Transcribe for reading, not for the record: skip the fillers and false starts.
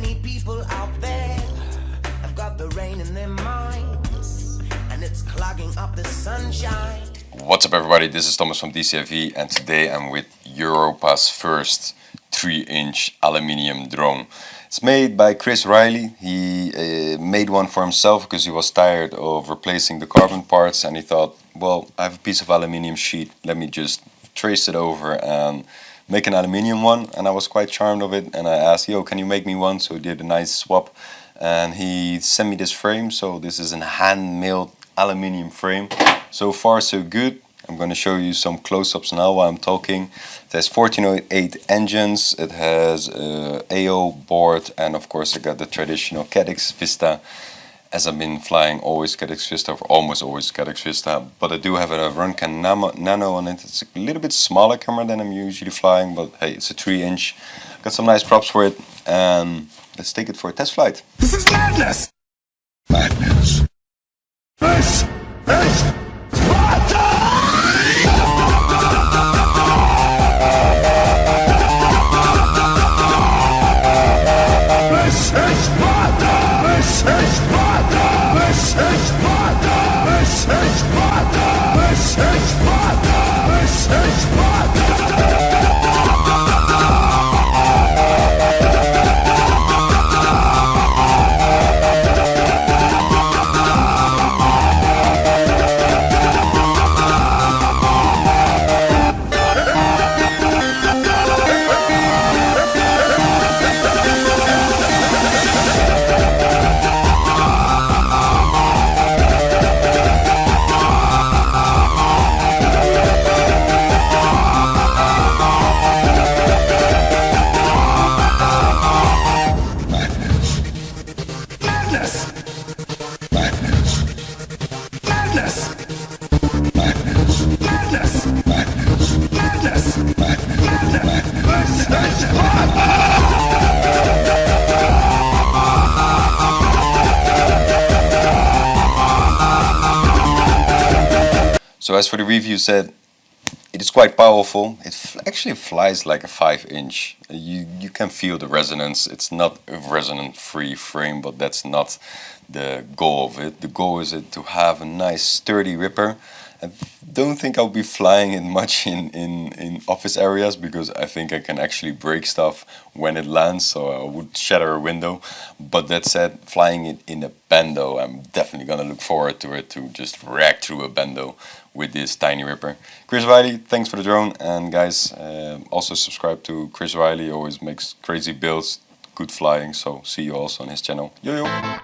many people out there have got the rain in their minds, and it's clogging up the sunshine. What's up everybody, this is Thomas from DCFV and today I'm with Europa's first 3-inch aluminium drone. It's made by Rline. He made one for himself because he was tired of replacing the carbon parts, and he thought, well, I have a piece of aluminium sheet, let me just trace it over and make an aluminium one. And I was quite charmed of it, and I asked, yo, can you make me one? So he did a nice swap and he sent me this frame. So this is a hand-milled aluminium frame. So far so good. I'm going to show you some close-ups now while I'm talking. It has 1408 engines, it has AO board, and of course I got the traditional Caddx Vista, as I've been flying always Caddx Vista, or almost always Caddx Vista. But I do have a Rline Nano on it. It's a little bit smaller camera than I'm usually flying, but hey, it's a 3-inch. Got some nice props for it, and let's take it for a test flight. This is madness! Madness. This is Sparta! This is Sparta! This is Sparta! This is Sparta! This is Sparta! This is Sparta! This is Sparta! So as for the review said, it is quite powerful. It actually flies like a 5-inch. You can feel the resonance. It's not a resonant-free frame, but that's not the goal of it. The goal is to have a nice sturdy ripper. I don't think I'll be flying it much in office areas, because I think I can actually break stuff when it lands, so I would shatter a window. But that said, flying it in a bando, I'm definitely gonna look forward to it, to just rack through a bando with this tiny ripper. Rline, thanks for the drone, and guys, also subscribe to Rline. He always makes crazy builds, good flying, so see you also on his channel. Yo yo!